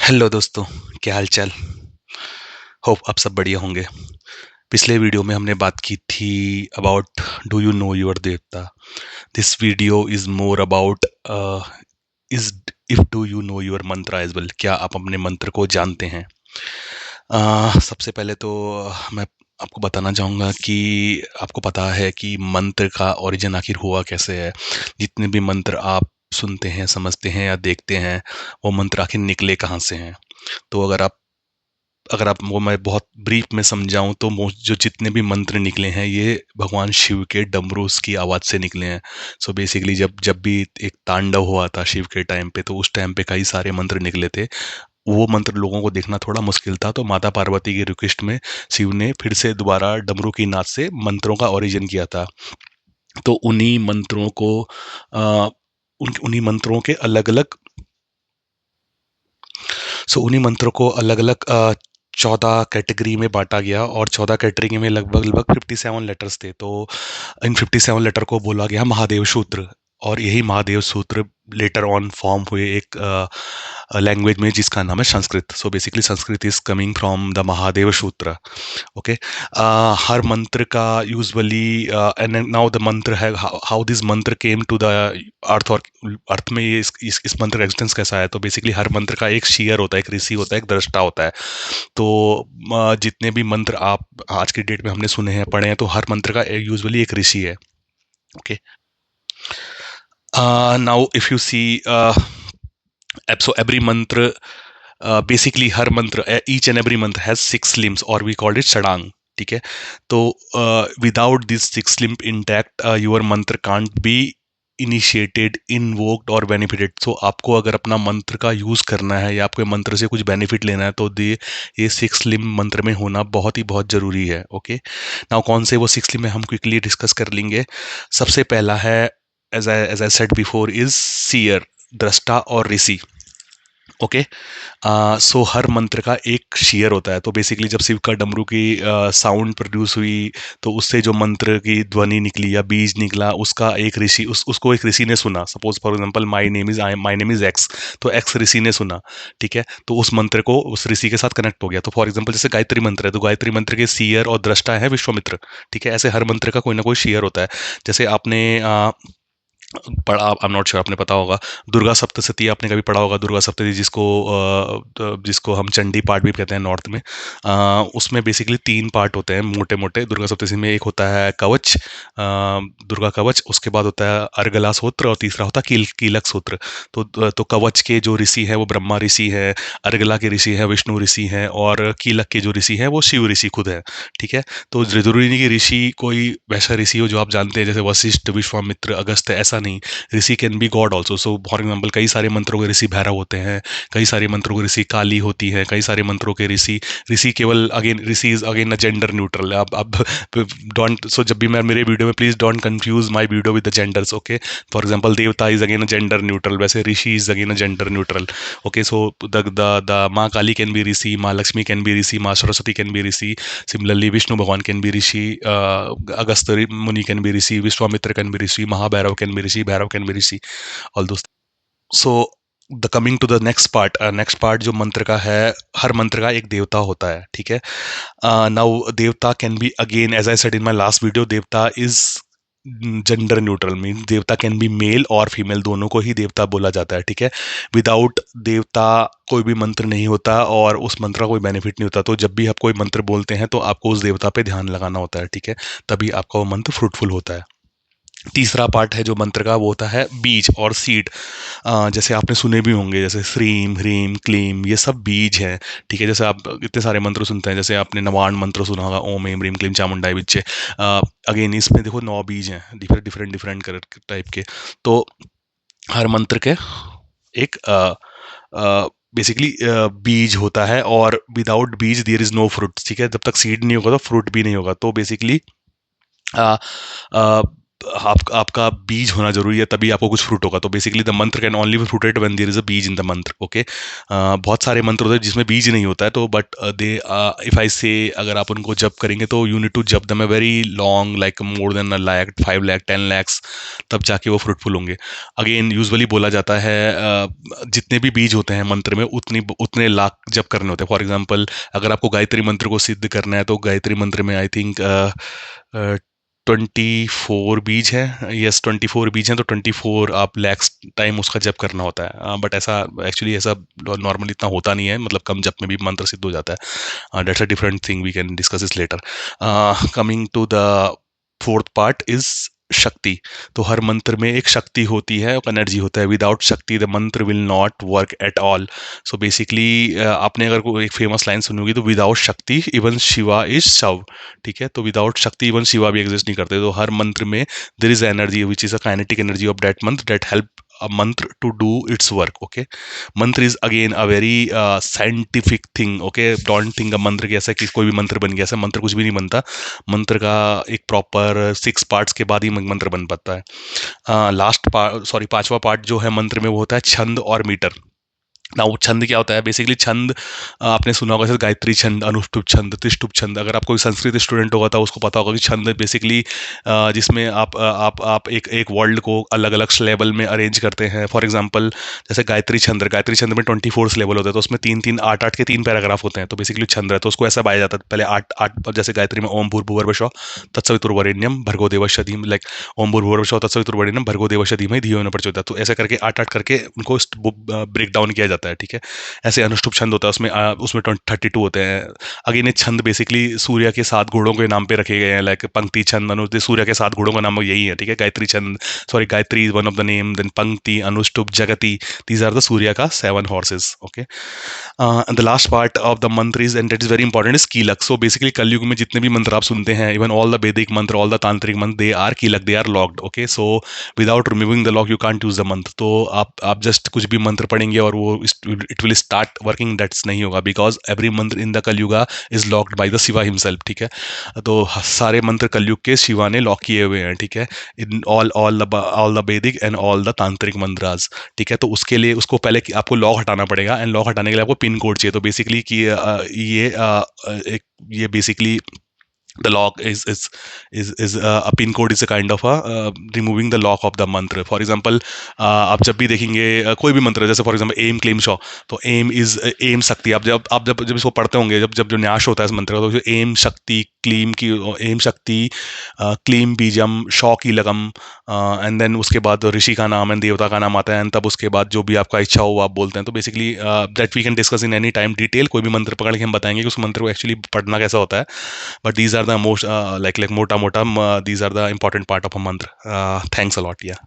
Hello दोस्तों, क्या हाल चाल। होप आप सब बढ़िया होंगे। पिछले वीडियो में हमने बात की थी about do you know your devata. This video is more about is if do you know your mantra as well. क्या आप अपने मंत्र को जानते हैं? सबसे पहले तो मैं आपको बताना चाहूँगा कि आपको पता है कि मंत्र का ओरिजिन आखिर हुआ कैसे है। जितने भी मंत्र आप सुनते हैं, समझते हैं या देखते हैं, वो मंत्र आखिर निकले कहाँ से हैं। तो अगर आप वो मैं बहुत ब्रीफ में समझाऊं तो जो जितने भी मंत्र निकले हैं ये भगवान शिव के डमरूस की आवाज से निकले हैं। सो बेसिकली जब जब भी एक तांडव हुआ था शिव के टाइम पे, तो उस टाइम पे कई सारे मंत्र निकले थे। वो मंत्र लोगों को देखना थोड़ा मुश्किल था, तो माता पार्वती की रिक्वेस्ट में शिव ने फिर से दोबारा डमरू की नाद से मंत्रों का ओरिजिन किया था। तो उन्हीं मंत्रों को उन्हीं मंत्रों के अलग अलग सो उन्हीं मंत्रों को अलग अलग 14 कैटेगरी में बांटा गया, और 14 कैटेगरी में लगभग लगभग 57 लेटर्स थे। तो इन 57 लेटर को बोला गया महादेव सूत्र। और यही महादेव सूत्र लेटर ऑन फॉर्म हुए एक लैंग्वेज में जिसका नाम है Sanskrit. So basically Sanskrit is coming from the Mahadev सूत्र। ओके। हर मंत्र का यूजुअली एंड नाउ द मंत्र है हाउ दिस मंत्र केम टू द अर्थ, और अर्थ में ये इस मंत्र का एक्सटेंस कैसा है। तो बेसिकली हर मंत्र का एक शीयर होता है, एक ऋषि होता है, एक दृष्टा होता है। तो जितने भी मंत्र आप आज की डेट में हमने सुने हैं, पढ़े हैं, तो हर मंत्र का यूजुअली एक ऋषि है। Okay. Now if you see so every mantra basically हर mantra each and every mantra has 6 limbs और वी कॉल्ड इट षडांग। ठीक है। तो without this 6 limb intact your mantra can't be initiated, invoked और बेनिफिटेड। सो आपको अगर अपना मंत्र का यूज करना है या आपके मंत्र से कुछ बेनिफिट लेना है, तो ये 6 लिम्ब मंत्र में होना बहुत ही बहुत जरूरी है। ओके। नाउ कौन से वो 6 लिम्ब है हम क्विकली डिस्कस कर लेंगे। सबसे पहला है, as I said before, is seer, drashta और ऋषि। ओके। सो हर मंत्र का एक शेयर होता है। तो बेसिकली जब शिव का डमरू की साउंड प्रोड्यूस हुई, तो उससे जो मंत्र की ध्वनि निकली या बीज निकला, उसका एक ऋषि उसको एक ऋषि ने सुना। Suppose for example my name is x, तो एक्स ऋषि ने सुना। ठीक है। तो उस मंत्र को उस ऋषि के साथ कनेक्ट हो गया। तो फॉर एग्जांपल जैसे गायत्री मंत्र है, तो गायत्री मंत्र के सीयर और दृष्टा है विश्वामित्र। ठीक है। ऐसे हर मंत्र का कोई ना कोई शेयर होता है। जैसे आपने पढ़ा, आई एम नॉट श्योर, आपने पता होगा, दुर्गा सप्तशती आपने कभी पढ़ा होगा। दुर्गा सप्तशती जिसको हम चंडी पाठ भी कहते हैं नॉर्थ में। उसमें बेसिकली 3 पार्ट होते हैं मोटे मोटे। दुर्गा सप्तशती में एक होता है कवच, दुर्गा कवच, उसके बाद होता है अर्गला सूत्र, और तीसरा होता है कीलक सूत्र। तो कवच के जो ऋषि है वो ब्रह्मा ऋषि है, अर्गला के ऋषि है विष्णु ऋषि हैं, और कीलक के जो ऋषि है वो शिव ऋषि खुद है। ठीक है। तो जरूरी नहीं कि ऋषि कोई वैसा ऋषि हो जो आप जानते हैं, जैसे वशिष्ठ, विश्वामित्र, अगस्त, ऐसा नहीं। Rishi can be God also. So for example कई सारे मंत्रों के ऋषि भैरव होते हैं, कई सारे मंत्रों के ऋषि काली होती है, कई सारे मंत्रों के ऋषि ऋषि केवल again rishi is again a gender neutral. अब डोंट, सो जब भी मैं मेरे वीडियो में, please don't confuse my video with the genders. Okay. For example devata is again a gender neutral, वैसे rishi is again a gender neutral. Okay. So the Maa Kali can be rishi, माँ Lakshmi can be rishi, Maa Saraswati can be rishi. Similarly Vishnu Bhagwan can be rishi, Agastya muni can be rishi, Vishwamitra can be rishi, Mahabhairav can be rishi, Bhairav can be rishi, all those. So the coming to the next part जो मंत्र का है, हर मंत्र का एक देवता होता है। ठीक है। Now devata can be again, as I said in my last video, devata is gender neutral, mean devata can be male और फीमेल, दोनों को ही देवता बोला जाता है। ठीक है। विदाउट देवता कोई भी मंत्र नहीं होता, और उस मंत्र का कोई बेनिफिट नहीं होता। तो जब भी आप कोई मंत्र बोलते हैं, तो आपको उस देवता पे ध्यान लगाना होता है। ठीक है। तभी आपका वो मंत्र फ्रूटफुल होता है। तीसरा पार्ट है जो मंत्र का, वो होता है बीज और सीड। जैसे आपने सुने भी होंगे, जैसे श्रीम, ह्रीम, क्लीम, ये सब बीज हैं। ठीक है। जैसे आप इतने सारे मंत्र सुनते हैं, जैसे आपने नवाण मंत्र सुना होगा, ओम एम ह्रीम क्लीम चामुंडाई विच्चे। अगेन इसमें देखो 9 बीज हैं, डिफरेंट डिफरेंट डिफरेंट टाइप के। तो हर मंत्र के एक बेसिकली बीज होता है, और विदाउट बीज देयर इज नो फ्रूट। ठीक है। जब तक सीड नहीं होगा तो फ्रूट भी नहीं होगा। तो बेसिकली आपका बीज होना जरूरी है, तभी आपको कुछ फ्रूट होगा। तो basically the mantra can only be fruited when there is a beej in the मंत्र। ओके, बहुत सारे मंत्र होते हैं जिसमें बीज नहीं होता है, तो बट दे इफ आई से अगर आप उनको जप करेंगे तो यू नीड टू जप दम a very long, like more than a lakh, 5 lakh, 10 lakhs, तब जाके वो फ्रूटफुल होंगे। अगेन यूजुअली बोला जाता है जितने भी बीज होते हैं मंत्र में उतने लाख जप करने होते हैं। फॉर एग्जाम्पल, अगर आपको गायत्री मंत्र को सिद्ध करना है तो गायत्री मंत्र में आई थिंक 24 बीज है, यस 24 बीज हैं, तो 24 आप लैक्स टाइम उसका जप करना होता है। बट ऐसा एक्चुअली ऐसा नॉर्मली इतना होता नहीं है, मतलब कम जप में भी मंत्र सिद्ध हो जाता है। That's a different thing, we can discuss this later. Coming to the fourth part is shakti. तो हर मंत्र में एक शक्ति होती है, एक एनर्जी होता है। विदाउट शक्ति द मंत्र will not work at all. So basically आपने अगर कोई एक फेमस लाइन सुनी होगी, तो विदाउट शक्ति इवन शिवा इज शव। ठीक है, तो विदाउट शक्ति इवन शिवा भी एग्जिस्ट नहीं करते। तो हर मंत्र में there is energy which is a kinetic energy of that mantra that help a mantra to do its work. Okay, mantra is again a very scientific thing. Okay, don't think a mantra कि ऐसा कि कोई भी मंत्र बन गया, ऐसा मंत्र कुछ भी नहीं बनता। मंत्र का एक प्रॉपर 6 पार्ट्स के बाद ही मंत्र बन पाता है। लास्ट पार्ट, सॉरी, पांचवा पार्ट जो है मंत्र में, वो होता है छंद और मीटर। ना वो छंद क्या होता है? बेसिकली छंद आपने सुना होगा, जैसे गायत्री छंद, अनुष्टुप छंद, त्रिष्टुप छंद। अगर आप कोई संस्कृत स्टूडेंट होगा तो उसको पता होगा कि छंद बेसिकली जिसमें आप एक वर्ल्ड को अलग अलग स्लेबल में अरेंज करते हैं। फॉर एग्जांपल, जैसे गायत्री छंद में 24 स्लेबल होते हैं, तो उसमें तीन तीन आठ आठ के 3 पैराग्राफ होते हैं, तो बेसिकली छंद है। तो उसको ऐसा पाया जाता है पहले आठ आठ, जैसे गायत्री में ओम भूर्भुवस्सुवः तत्सवितुर्वरेण्यम भर्गो देवस्य धीमहि, लाइक ओम भूर्भुवस्सुवः तत्सवितुर्वरेण्यम भर्गो देवस्य धीमहि धियो यो न प्रचोदयात्। तो ऐसा करके आठ आठ करके उनको ब्रेक डाउन किया जाता है। ठीक है, ऐसे अनुष्टुप छंद होता है, उसमें 32 होते हैं। अगेन ये छंद बेसिकली सूर्य के 7 घोड़ों के नाम पे रखे गए हैं, लाइक पंक्ति छंद, सूर्य के 7 घोड़ों का नाम यही है। ठीक है, Gayatri chhand, sorry, Gayatri is one of the name, then pankti, anushtup, जगति, दीज आर द सूर्य का 7 horses। Okay, and the last part of the mantra is, and that is very important, is kilak. So basically Kalyug में जितने भी मंत्र आप सुनते हैं, इवन ऑल द वैदिक मंत्र, all the tantric mantra, they are kilak, they are locked. Okay, so without removing the lock you can't use the mantra. तो आप जस्ट कुछ भी मंत्र पढ़ेंगे और वो it will start working, that's नहीं होगा, बिकॉज एवरी मंत्र in the Kalyuga is locked by the Shiva himself. ठीक है, तो सारे मंत्र कलयुग के शिवा ने लॉक किए हुए हैं। ठीक है, इन ऑल द वैदिक एंड ऑल द तांत्रिक मंत्रास। ठीक है, तो उसके लिए उसको पहले आपको लॉक हटाना पड़ेगा, एंड लॉक हटाने के लिए आपको पिन कोड चाहिए। तो बेसिकली कि ये basically the lock is a pin code is a kind of a removing the lock of the mantra. For example, आप जब भी देखेंगे कोई भी मंत्र, जैसे फॉर एग्जांपल एम क्लेम शॉ, तो एम इज एम शक्ति। आप जब इसको पढ़ते होंगे, जब जो न्यास होता है इस मंत्र का, तो एम शक्ति क्लीम की, एम शक्ति क्लीम बीजम शॉ की लगम, एंड देन उसके बाद ऋषि का नाम एंड देवता का नाम आता है, एंड तब उसके बाद जो भी आपका इच्छा हो आप बोलते हैं। तो basically that we can discuss in any time detail. कोई भी मंत्र पकड़ के हम बताएंगे कि उस मंत्र को एक्चुअली पढ़ना कैसा होता है। But these are the most like mota mota these are the important part of a mantra. Thanks a lot. Yeah.